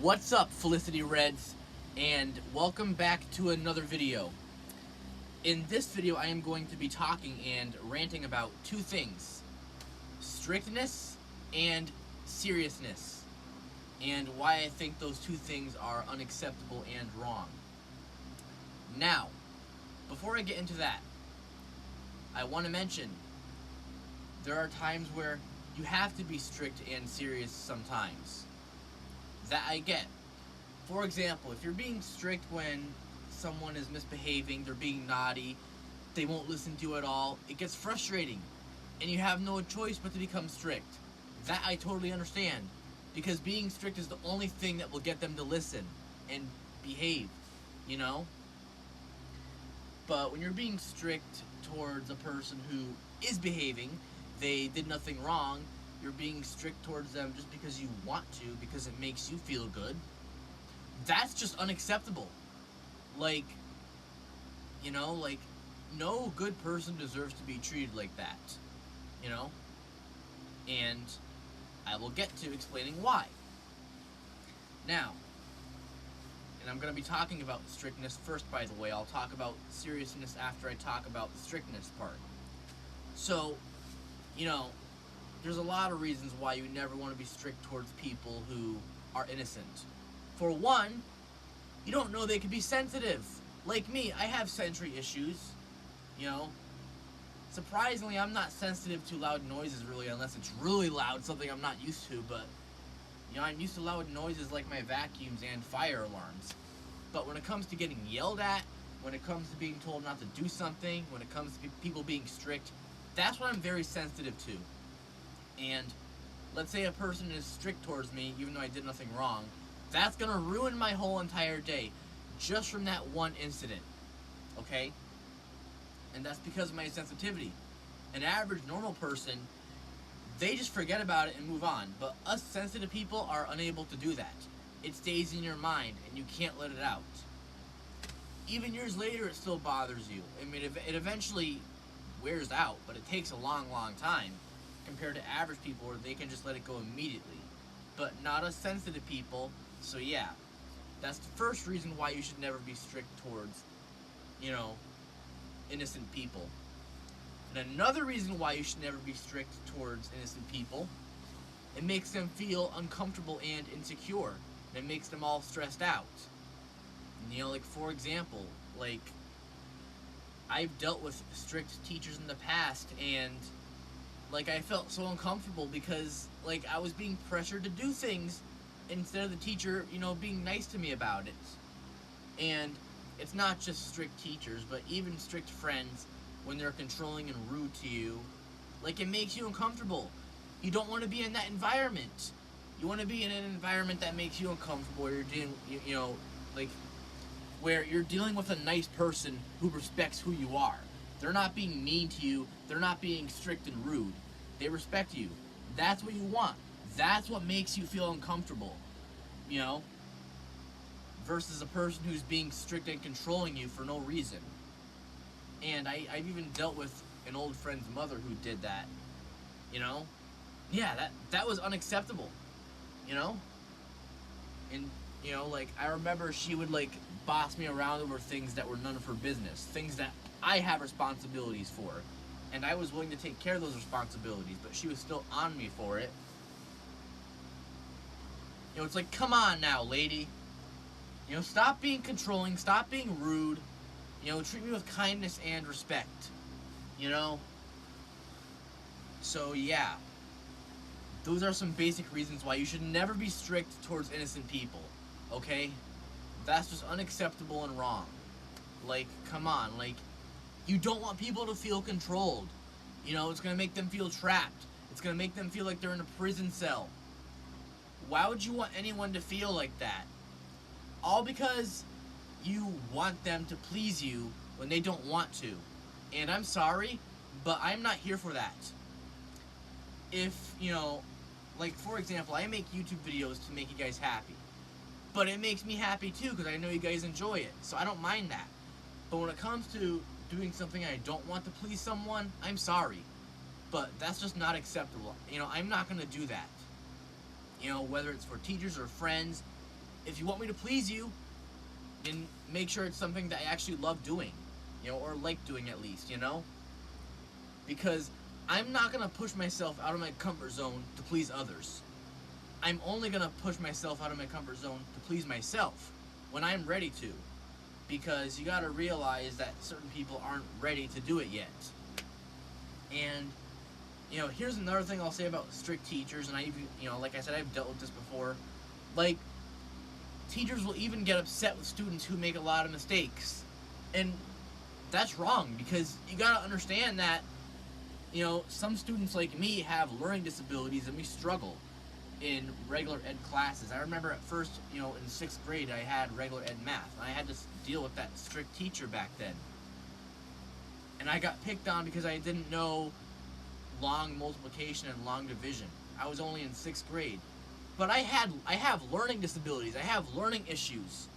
What's up, Felicity Reds, and welcome back to another video. In this video, I am going to be talking and ranting about two things: strictness and seriousness, and why I think those two things are unacceptable and wrong. Now, before I get into that, I want to mention there are times where you have to be strict and serious sometimes. That I get. For example, if you're being strict when someone is misbehaving, they're being naughty, they won't listen to you at all, it gets frustrating, and you have no choice but to become strict. That I totally understand, because being strict is the only thing that will get them to listen and behave, you know? But when you're being strict towards a person who is behaving, they did nothing wrong, you're being strict towards them just because you want to, because it makes you feel good, that's just unacceptable. Like, no good person deserves to be treated like that, you know? And I will get to explaining why. Now, and I'm going to be talking about strictness first, by the way. I'll talk about seriousness after I talk about the strictness part. So, there's a lot of reasons why you never want to be strict towards people who are innocent. For one, you don't know they could be sensitive. Like me, I have sensory issues, Surprisingly, I'm not sensitive to loud noises really, unless it's really loud, something I'm not used to, but, I'm used to loud noises like my vacuums and fire alarms. But when it comes to getting yelled at, when it comes to being told not to do something, when it comes to people being strict, that's what I'm very sensitive to. And let's say a person is strict towards me, even though I did nothing wrong, that's going to ruin my whole entire day, just from that one incident, okay? And that's because of my sensitivity. An average normal person, they just forget about it and move on. But us sensitive people are unable to do that. It stays in your mind, and you can't let it out. Even years later, it still bothers you. I mean, it eventually wears out, but it takes a long, long time compared to average people where they can just let it go immediately. But not us sensitive people, so yeah. That's the first reason why you should never be strict towards, innocent people. And another reason why you should never be strict towards innocent people, it makes them feel uncomfortable and insecure. And it makes them all stressed out. And, for example, I've dealt with strict teachers in the past, and I felt so uncomfortable because I was being pressured to do things instead of the teacher, being nice to me about it. And it's not just strict teachers, but even strict friends, when they're controlling and rude to you, it makes you uncomfortable. You don't want to be in that environment. You want to be in an environment that makes you uncomfortable, where you're dealing, where you're dealing with a nice person who respects who you are. They're not being mean to you. They're not being strict and rude. They respect you. That's what you want. That's what makes you feel uncomfortable, versus a person who's being strict and controlling you for no reason. And I've even dealt with an old friend's mother who did that, Yeah, that was unacceptable, And, I remember she would, boss me around over things that were none of her business. Things that I have responsibilities for. And I was willing to take care of those responsibilities, but she was still on me for it. It's like, come on now, lady. Stop being controlling, stop being rude. Treat me with kindness and respect. So, yeah. Those are some basic reasons why you should never be strict towards innocent people. Okay? That's just unacceptable and wrong. Come on. You don't want people to feel controlled. It's going to make them feel trapped. It's going to make them feel like they're in a prison cell. Why would you want anyone to feel like that? All because you want them to please you when they don't want to. And I'm sorry, but I'm not here for that. If, for example, I make YouTube videos to make you guys happy. But it makes me happy too, because I know you guys enjoy it. So I don't mind that. But when it comes to doing something I don't want to please someone, I'm sorry. But that's just not acceptable. I'm not going to do that. Whether it's for teachers or friends, if you want me to please you, then make sure it's something that I actually love doing, or like doing at least, because I'm not going to push myself out of my comfort zone to please others. I'm only going to push myself out of my comfort zone to please myself when I'm ready to, because you got to realize that certain people aren't ready to do it yet. And here's another thing I'll say about strict teachers, and I even, like I said, I've dealt with this before. Like, teachers will even get upset with students who make a lot of mistakes. And that's wrong, because you gotta understand that, some students like me have learning disabilities and we struggle in regular ed classes. I remember at first, in 6th grade, I had regular ed math, and I had to deal with that strict teacher back then. And I got picked on because I didn't know long multiplication and long division. I was only in 6th grade. But I have learning disabilities. I have learning issues.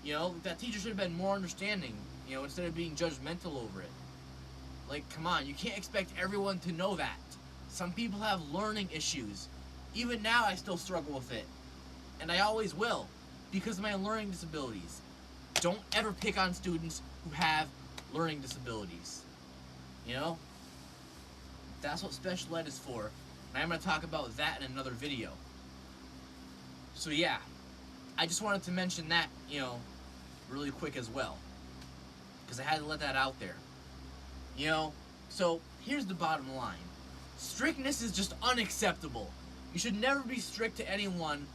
That teacher should have been more understanding, instead of being judgmental over it. Like, come on, you can't expect everyone to know that. Some people have learning issues. Even now, I still struggle with it. And I always will, because of my learning disabilities. Don't ever pick on students who have learning disabilities. That's what special ed is for. And I'm going to talk about that in another video. So yeah, I just wanted to mention that, really quick as well, because I had to let that out there. So here's the bottom line. Strictness is just unacceptable. You should never be strict to anyone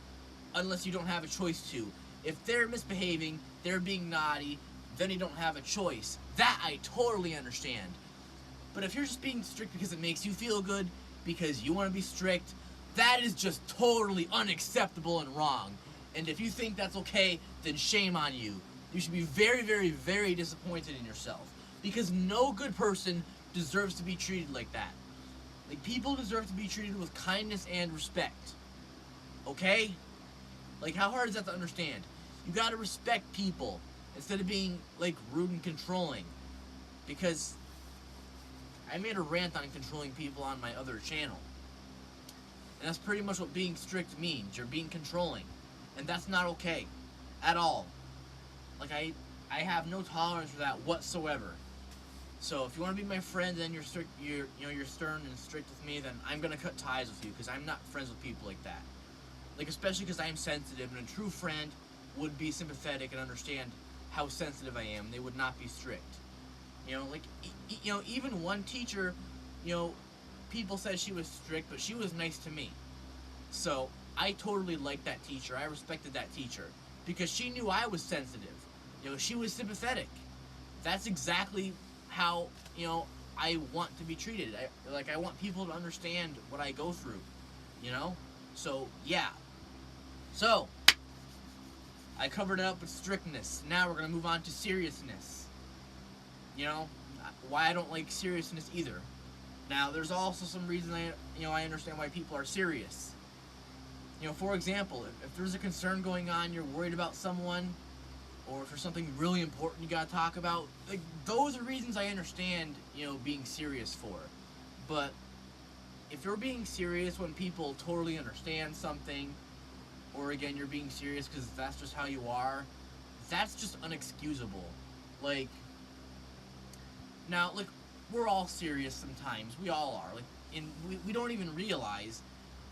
unless you don't have a choice to. If they're misbehaving, they're being naughty, then you don't have a choice. That I totally understand. But if you're just being strict because it makes you feel good, because you want to be strict, that is just totally unacceptable and wrong. And if you think that's okay, then shame on you. You should be very, very, very disappointed in yourself. Because no good person deserves to be treated like that. Like, people deserve to be treated with kindness and respect. Okay? Like, how hard is that to understand? You gotta respect people instead of being, like, rude and controlling. Because I made a rant on controlling people on my other channel. And that's pretty much what being strict means. You're being controlling. And that's not okay. At all. Like, I have no tolerance for that whatsoever. So if you want to be my friend, then you're strict, you're stern and strict with me, then I'm going to cut ties with you, because I'm not friends with people like that. Like, especially because I'm sensitive, and a true friend would be sympathetic and understand how sensitive I am. They would not be strict. Like, even one teacher, people said she was strict, but she was nice to me. So I totally liked that teacher. I respected that teacher because she knew I was sensitive. She was sympathetic. That's exactly how, I want to be treated. I want people to understand what I go through, So, yeah. So, I covered it up with strictness. Now we're going to move on to seriousness. Why I don't like seriousness either. Now, there's also some reason I understand why people are serious. For example, if there's a concern going on, you're worried about someone, or if there's something really important you gotta talk about, like, those are reasons I understand, being serious for. But if you're being serious when people totally understand something, or again, you're being serious because that's just how you are, that's just unexcusable. Like, now, like, we're all serious sometimes. We all are. Like, we don't even realize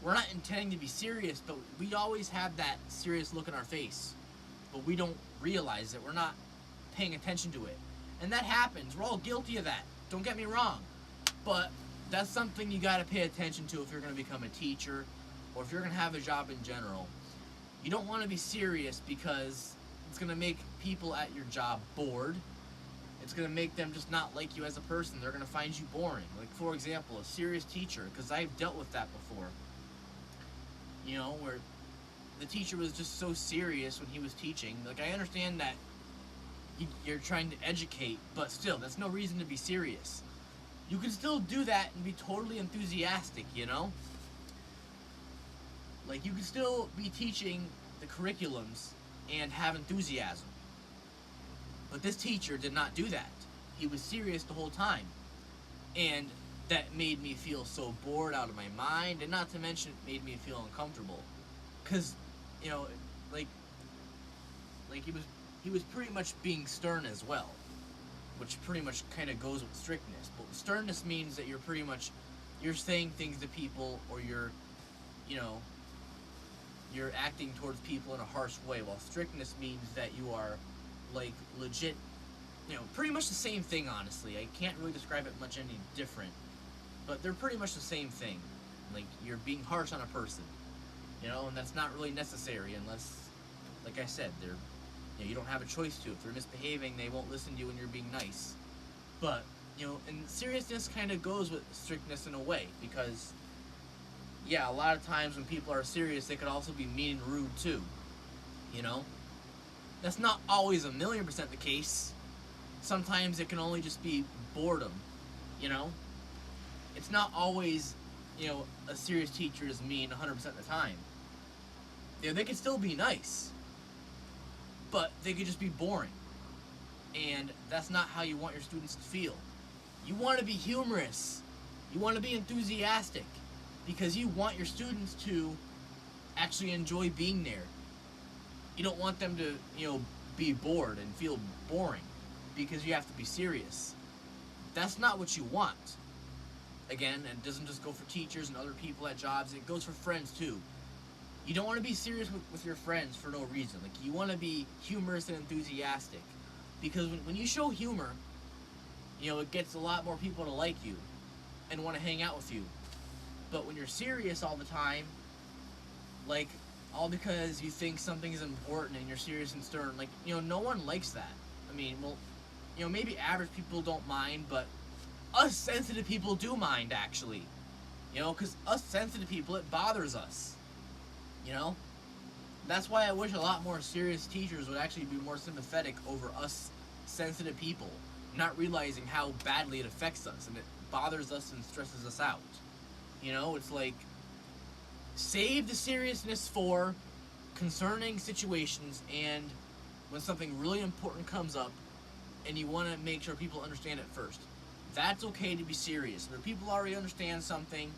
we're not intending to be serious, but we always have that serious look in our face. But we don't realize it. We're not paying attention to it. And that happens. We're all guilty of that. Don't get me wrong. But that's something you got to pay attention to if you're going to become a teacher, or if you're going to have a job in general. You don't want to be serious because it's going to make people at your job bored. It's going to make them just not like you as a person. They're going to find you boring. Like, for example, a serious teacher, because I've dealt with that before. Where the teacher was just so serious when he was teaching. Like, I understand that you're trying to educate, but still, that's no reason to be serious. You can still do that and be totally enthusiastic, Like, you can still be teaching the curriculums and have enthusiasm. But this teacher did not do that. He was serious the whole time. And that made me feel so bored out of my mind, and not to mention it made me feel uncomfortable. Because, like, like he was pretty much being stern as well, which pretty much kind of goes with strictness. But sternness means that you're saying things to people, or you know you're acting towards people in a harsh way, while strictness means that you are like legit, pretty much the same thing. Honestly, I can't really describe it much any different, but they're pretty much the same thing. Like, you're being harsh on a person, and that's not really necessary unless, like I said, you don't have a choice to. If they're misbehaving, they won't listen to you when you're being nice. But, and seriousness kind of goes with strictness in a way, because, yeah, a lot of times when people are serious, they could also be mean and rude too, That's not always 1,000,000% the case. Sometimes it can only just be boredom, It's not always, a serious teacher is mean 100% of the time. They can still be nice, but they could just be boring. And that's not how you want your students to feel. You want to be humorous. You want to be enthusiastic, because you want your students to actually enjoy being there. You don't want them to, be bored and feel boring because you have to be serious. That's not what you want. Again, it doesn't just go for teachers and other people at jobs, it goes for friends too. You don't want to be serious with your friends for no reason. Like, you want to be humorous and enthusiastic, because when you show humor, it gets a lot more people to like you and want to hang out with you. But when you're serious all the time, like, all because you think something is important and you're serious and stern, like, no one likes that. I mean, well, maybe average people don't mind, but us sensitive people do mind, actually. Because us sensitive people, it bothers us. That's why I wish a lot more serious teachers would actually be more sympathetic over us sensitive people, not realizing how badly it affects us and it bothers us and stresses us out. It's like, save the seriousness for concerning situations and when something really important comes up and you want to make sure people understand it first. That's okay to be serious. When people already understand something,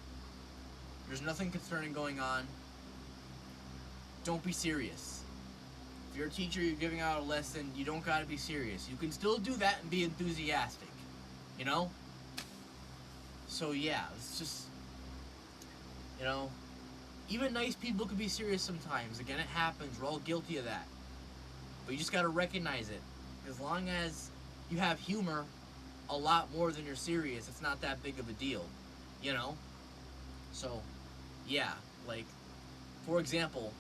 there's nothing concerning going on, don't be serious. If you're a teacher, you're giving out a lesson, you don't gotta be serious. You can still do that and be enthusiastic, So yeah, it's just, even nice people can be serious sometimes. Again, it happens. We're all guilty of that. But you just gotta recognize it. As long as you have humor a lot more than you're serious, it's not that big of a deal, So, yeah, like, for example,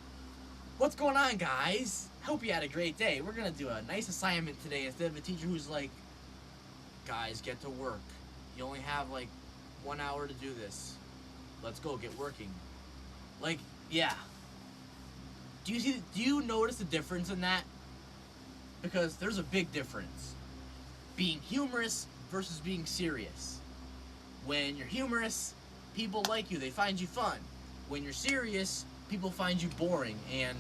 what's going on, guys? Hope you had a great day. We're gonna do a nice assignment today instead of a teacher who's like, guys, get to work. You only have like 1 hour to do this. Let's go, get working. Like, yeah. Do you notice the difference in that? Because there's a big difference. Being humorous versus being serious. When you're humorous, people like you, they find you fun. When you're serious, people find you boring and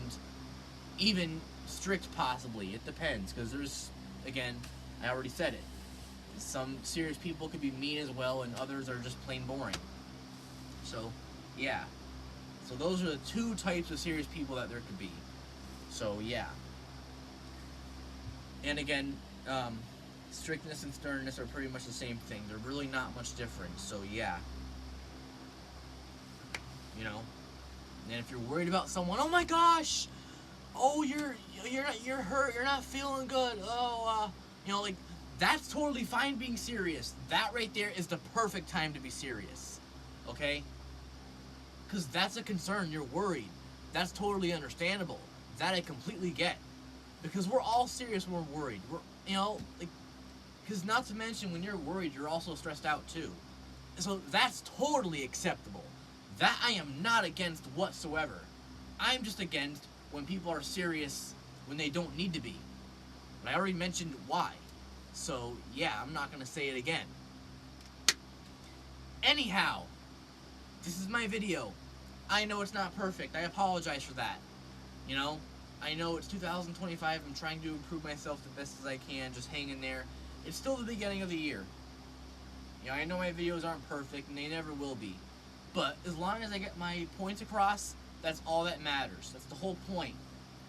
even strict, possibly. It depends, because there's, again, I already said it. Some serious people could be mean as well, and others are just plain boring. So, yeah. So those are the two types of serious people that there could be. So, yeah. And again, strictness and sternness are pretty much the same thing. They're really not much different. So, yeah. And if you're worried about someone, oh my gosh, oh, you're hurt, you're not feeling good, oh, like, that's totally fine being serious. That right there is the perfect time to be serious, okay? Because that's a concern, you're worried. That's totally understandable. That I completely get. Because we're all serious when we're worried. Because not to mention, when you're worried, you're also stressed out too. So that's totally acceptable. That I am not against whatsoever. I'm just against when people are serious when they don't need to be. And I already mentioned why. So, yeah, I'm not going to say it again. Anyhow, this is my video. I know it's not perfect. I apologize for that. I know it's 2025. I'm trying to improve myself the best as I can. Just hang in there. It's still the beginning of the year. I know my videos aren't perfect, and they never will be. But as long as I get my points across, that's all that matters. That's the whole point,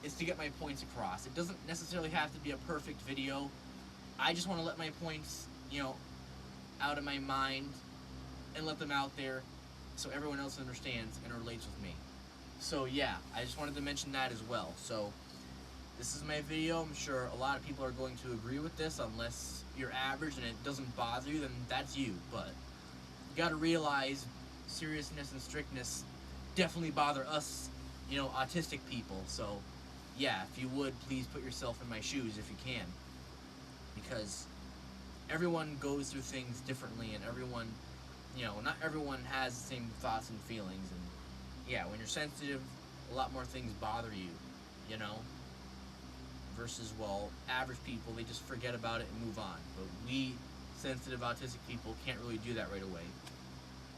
is to get my points across. It doesn't necessarily have to be a perfect video. I just want to let my points, out of my mind and let them out there so everyone else understands and relates with me. So yeah, I just wanted to mention that as well. So this is my video. I'm sure a lot of people are going to agree with this, unless you're average and it doesn't bother you, then that's you. But you got to realize seriousness and strictness definitely bother us, autistic people. So yeah, if you would, please put yourself in my shoes if you can, because everyone goes through things differently, and everyone, not everyone has the same thoughts and feelings. And yeah, when you're sensitive, a lot more things bother you, versus, well, average people, they just forget about it and move on. But we sensitive autistic people can't really do that right away.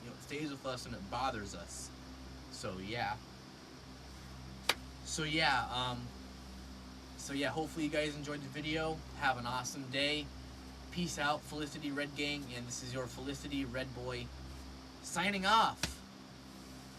It stays with us and it bothers us. So yeah, hopefully you guys enjoyed the video. Have an awesome day. Peace out, Felicity Red Gang, and this is your Felicity Red Boy signing off.